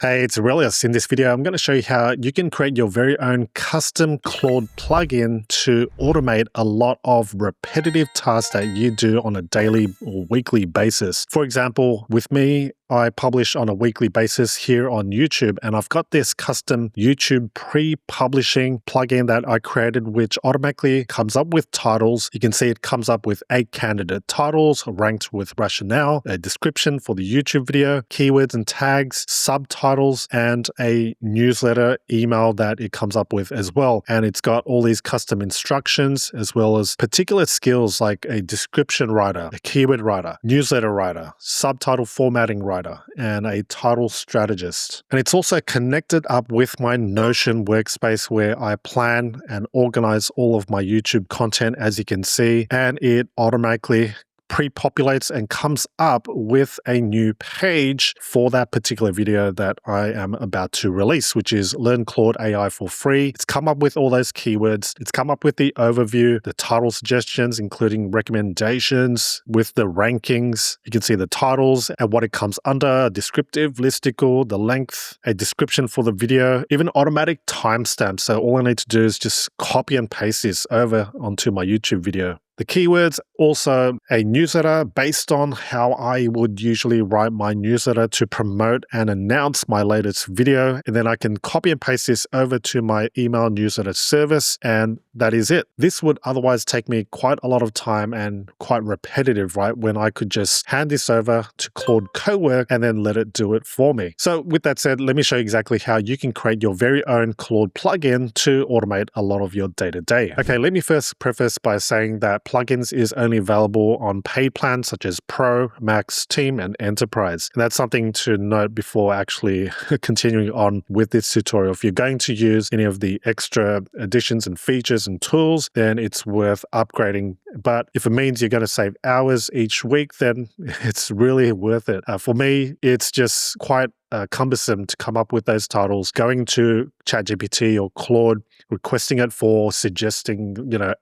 Hey, it's Aurelius. In this video, I'm going to show you how you can create your very own custom Claude plugin to automate a lot of repetitive tasks that you do on a daily or weekly basis. For example, with me, I publish on a weekly basis here on YouTube, and I've got this custom YouTube pre-publishing plugin that I created, which automatically comes up with titles. You can see it comes up with 8 candidate titles ranked with rationale, a description for the YouTube video, keywords and tags, subtitles, and a newsletter email that it comes up with as well. And it's got all these custom instructions as well as particular skills like a description writer, a keyword writer, newsletter writer, subtitle formatting writer, and a title strategist. And it's also connected up with my Notion workspace where I plan and organize all of my YouTube content, as you can see, and it automatically pre-populates and comes up with a new page for that particular video that I am about to release, which is Learn Claude AI for free. It's come up with all those keywords. It's come up with the overview, the title suggestions, including recommendations with the rankings. You can see the titles and what it comes under, a descriptive, listicle, the length, a description for the video, even automatic timestamps. So all I need to do is just copy and paste this over onto my YouTube video. The keywords, also a newsletter based on how I would usually write my newsletter to promote and announce my latest video. And then I can copy and paste this over to my email newsletter service, and that is it. This would otherwise take me quite a lot of time and quite repetitive, right? When I could just hand this over to Claude Cowork and then let it do it for me. So with that said, let me show you exactly how you can create your very own Claude plugin to automate a lot of your day-to-day. Okay, let me first preface by saying that plugins is only available on paid plans such as Pro, Max, Team, and Enterprise. And that's something to note before actually continuing on with this tutorial. If you're going to use any of the extra additions and features and tools, then it's worth upgrading. But if it means you're going to save hours each week, then it's really worth it. For me, it's just quite cumbersome to come up with those titles, going to ChatGPT or Claude, requesting it for suggesting,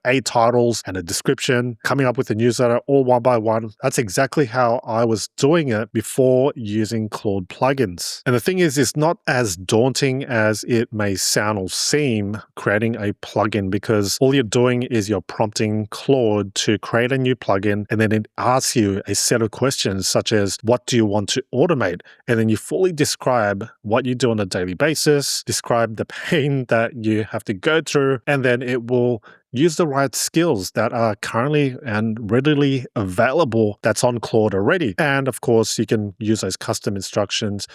8 titles and a description, coming up with a newsletter all one by one. That's exactly how I was doing it before using Claude plugins. And the thing is, it's not as daunting as it may sound or seem creating a plugin, because all you're doing is you're prompting Claude to create a new plugin, and then it asks you a set of questions such as, what do you want to automate? And then you fully describe what you do on a daily basis, describe the pain that you have to go through, and then it will use the right skills that are currently and readily available that's on Claude already. And of course, you can use those custom instructions,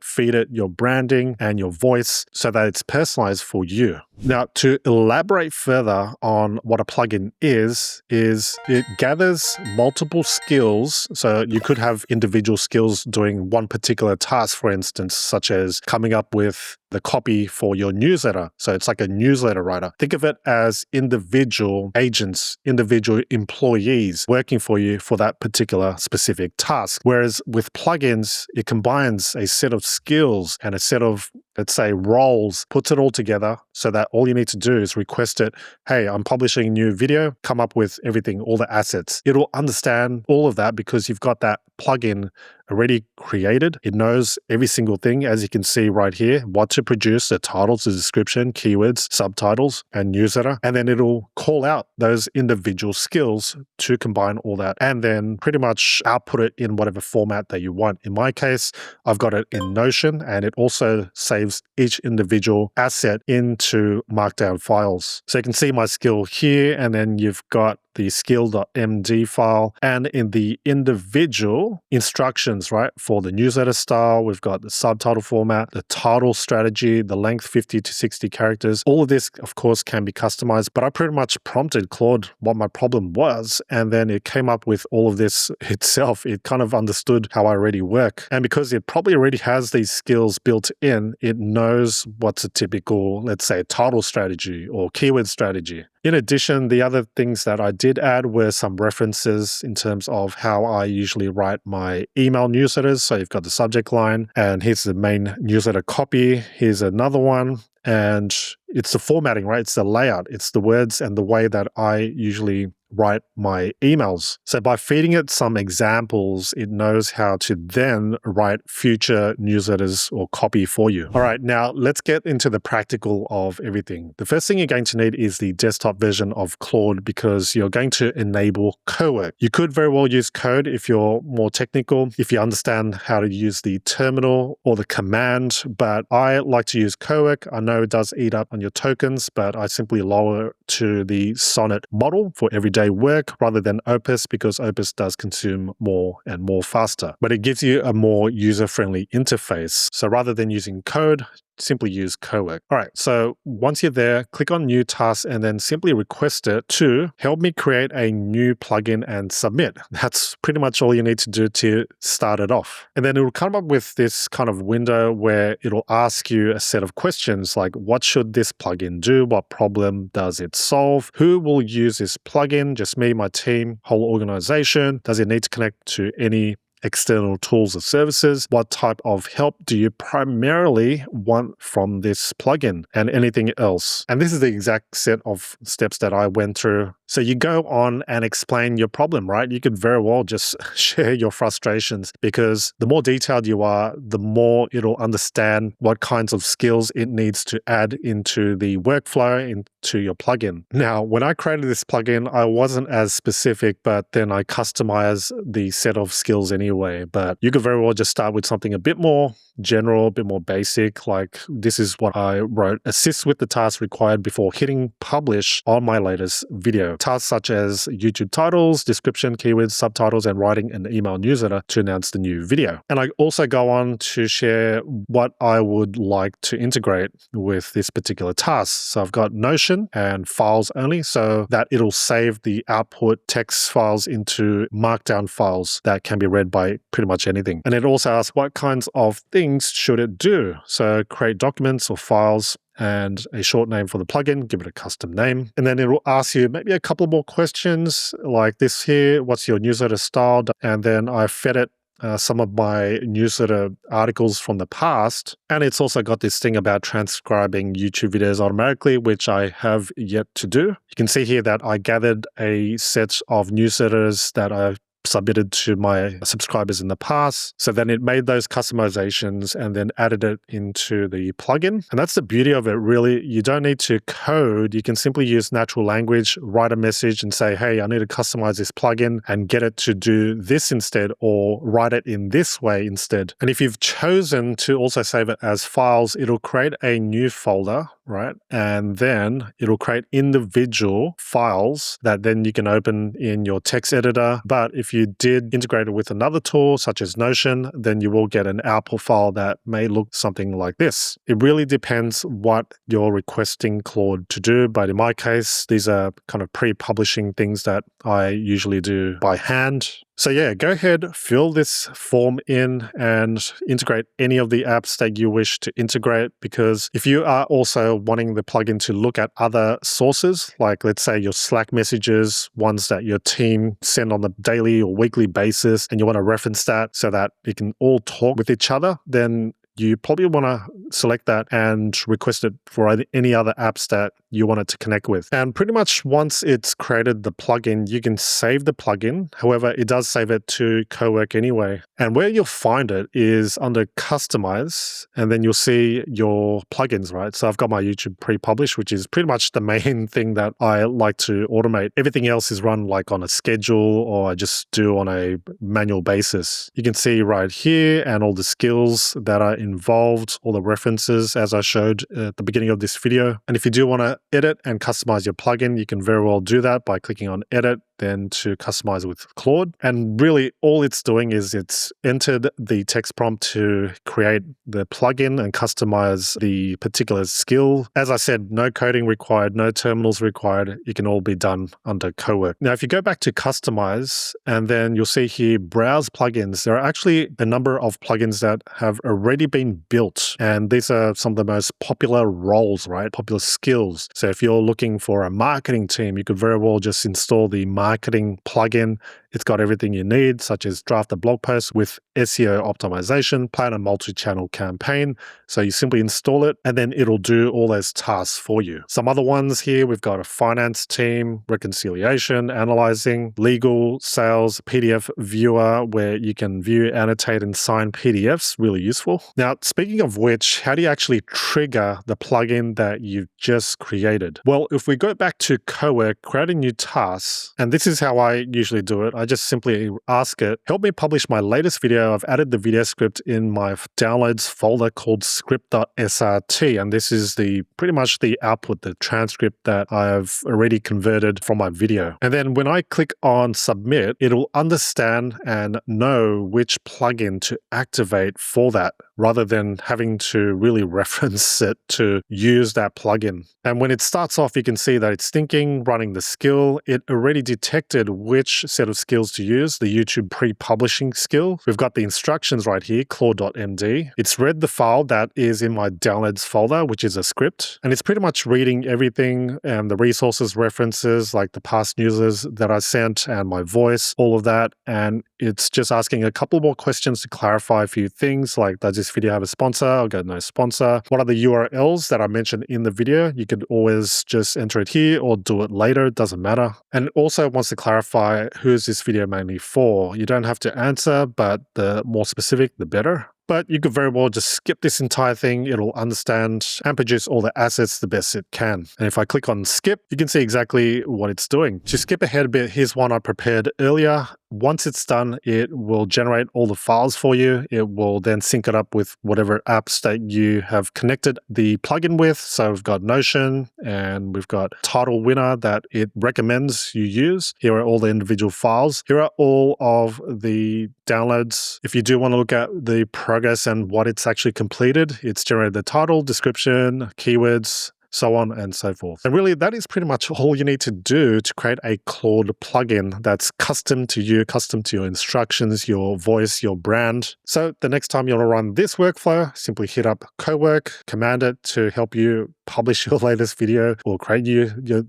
feed it your branding and your voice so that it's personalized for you. Now, to elaborate further on what a plugin is it gathers multiple skills. So you could have individual skills doing one particular task, for instance, such as coming up with the copy for your newsletter. So it's like a newsletter writer. Think of it as individual agents, individual employees working for you for that particular specific task. Whereas with plugins, it combines a set of skills and a set of, let's say, roles, puts it all together so that all you need to do is request it. Hey, I'm publishing a new video, come up with everything, all the assets. It'll understand all of that because you've got that plugin already created. It knows every single thing, as you can see right here, what to produce, the titles, the description, keywords, subtitles, and newsletter. And then it'll call out those individual skills to combine all that and then pretty much output it in whatever format that you want. In my case, I've got it in Notion, and it also saves each individual asset into markdown files. So you can see my skill here, and then you've got the skill.md file, and in the individual instructions, right, for the newsletter style, we've got the subtitle format, the title strategy, the length 50 to 60 characters. All of this, of course, can be customized, but I pretty much prompted Claude what my problem was, and then it came up with all of this itself. It kind of understood how I already work. And because it probably already has these skills built in, it knows what's a typical, let's say, title strategy or keyword strategy. In addition, the other things that I did add were some references in terms of how I usually write my email newsletters. So you've got the subject line, and here's the main newsletter copy. Here's another one. And it's the formatting, right? It's the layout. It's the words and the way that I usually write my emails. So by feeding it some examples, it knows how to then write future newsletters or copy for you. All right, now let's get into the practical of everything. The first thing you're going to need is the desktop version of Claude because you're going to enable Cowork. You could very well use Code if you're more technical, if you understand how to use the terminal or the command, but I like to use Cowork. I know it does eat up on your tokens, but I simply lower to the Sonnet model for everyday work rather than Opus because Opus does consume more and more faster. But it gives you a more user-friendly interface. So rather than using Code, simply use Cowork. All right, so once you're there, click on New Task and then simply request it to help me create a new plugin and submit. That's pretty much all you need to do to start it off. And then it will come up with this kind of window where it'll ask you a set of questions like, what should this plugin do? What problem does it solve? Who will use this plugin? Just me, my team, whole organization? Does it need to connect to any external tools or services? What type of help do you primarily want from this plugin and anything else? And this is the exact set of steps that I went through. So you go on and explain your problem, right? You could very well just share your frustrations because the more detailed you are, the more it'll understand what kinds of skills it needs to add into the workflow, into your plugin. Now, when I created this plugin, I wasn't as specific, but then I customized the set of skills anyway. But you could very well just start with something a bit more general, a bit more basic, like this is what I wrote: assist with the tasks required before hitting publish on my latest video. Tasks such as YouTube titles, description, keywords, subtitles, and writing an email newsletter to announce the new video. And I also go on to share what I would like to integrate with this particular task. So I've got Notion and files only, so that it'll save the output text files into markdown files that can be read by pretty much anything. And it also asks what kinds of things should it do. So create documents or files and a short name for the plugin, give it a custom name. And then it will ask you maybe a couple more questions like this here: what's your newsletter style? And then I fed it some of my newsletter articles from the past. And it's also got this thing about transcribing YouTube videos automatically, which I have yet to do. You can see here that I gathered a set of newsletters that I've submitted to my subscribers in the past. So then it made those customizations and then added it into the plugin. And that's the beauty of it, really. You don't need to code. You can simply use natural language, write a message and say, hey, I need to customize this plugin and get it to do this instead, or write it in this way instead. And if you've chosen to also save it as files, it'll create a new folder, right? And then it'll create individual files that then you can open in your text editor. But if you did integrate it with another tool such as Notion, then you will get an output file that may look something like this. It really depends what you're requesting Claude to do, but in my case, these are kind of pre-publishing things that I usually do by hand. So yeah, go ahead, fill this form in and integrate any of the apps that you wish to integrate, because if you are also wanting the plugin to look at other sources, like let's say your Slack messages, ones that your team send on a daily or weekly basis, and you want to reference that so that it can all talk with each other, then you probably want to select that and request it for any other apps that you want it to connect with. And pretty much once it's created the plugin, you can save the plugin. However, it does save it to Cowork anyway. And where you'll find it is under Customize, and then you'll see your plugins, right? So I've got my YouTube pre-publish, which is pretty much the main thing that I like to automate. Everything else is run like on a schedule, or I just do on a manual basis. You can see right here and all the skills that are involved, all the references as I showed at the beginning of this video. And if you do want to edit and customize your plugin, you can very well do that by clicking on Edit, then to customize with Claude. And really all it's doing is it's entered the text prompt to create the plugin and customize the particular skill. As I said, no coding required, no terminals required. It can all be done under Cowork. Now, if you go back to Customize, and then you'll see here, Browse Plugins, there are actually a number of plugins that have already been built. And these are some of the most popular roles, right? Popular skills. So if you're looking for a marketing team, you could very well just install the marketing plugin. It's got everything you need, such as draft a blog post with SEO optimization, plan a multi-channel campaign. So you simply install it and then it'll do all those tasks for you. Some other ones here, we've got a finance team, reconciliation, analyzing, legal, sales, PDF viewer where you can view, annotate, and sign PDFs. Really useful. Now, speaking of which, how do you actually trigger the plugin that you've just created? Well, if we go back to Cowork, create a new task, and this is how I usually do it. I just simply ask it, help me publish my latest video. I've added the video script in my downloads folder called script.srt, and this is pretty much the output, the transcript that I've already converted from my video. And then when I click on submit, it'll understand and know which plugin to activate for that, rather than having to really reference it to use that plugin. And when it starts off, you can see that it's thinking, running the skill. It already detected which set of skills to use, the YouTube pre-publishing skill. We've got the instructions right here, claude.md. It's read the file that is in my downloads folder, which is a script. And it's pretty much reading everything and the resources, references, like the past newsletters that I sent and my voice, all of that. And it's just asking a couple more questions to clarify a few things, like does this video have a sponsor? I'll go no sponsor. What are the URLs that I mentioned in the video? You could always just enter it here or do it later, it doesn't matter. And it also wants to clarify who is this video mainly for. You don't have to answer, but the more specific, the better. But you could very well just skip this entire thing. It'll understand and produce all the assets the best it can. And if I click on skip, you can see exactly what it's doing. To skip ahead a bit, here's one I prepared earlier. Once it's done, it will generate all the files for you. It will then sync it up with whatever apps that you have connected the plugin with. So we've got Notion and we've got Title Winner that it recommends you use. Here are all the individual files. Here are all of the downloads. If you do want to look at the progress and what it's actually completed, it's generated the title, description, keywords, so on and so forth. And really, that is pretty much all you need to do to create a Claude plugin that's custom to you, custom to your instructions, your voice, your brand. So the next time you want to run this workflow, simply hit up Cowork, command it to help you publish your latest video or create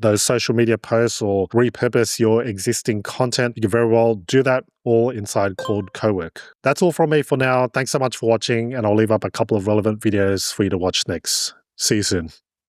those social media posts or repurpose your existing content. You can very well do that all inside Claude Cowork. That's all from me for now. Thanks so much for watching, and I'll leave up a couple of relevant videos for you to watch next. See you soon.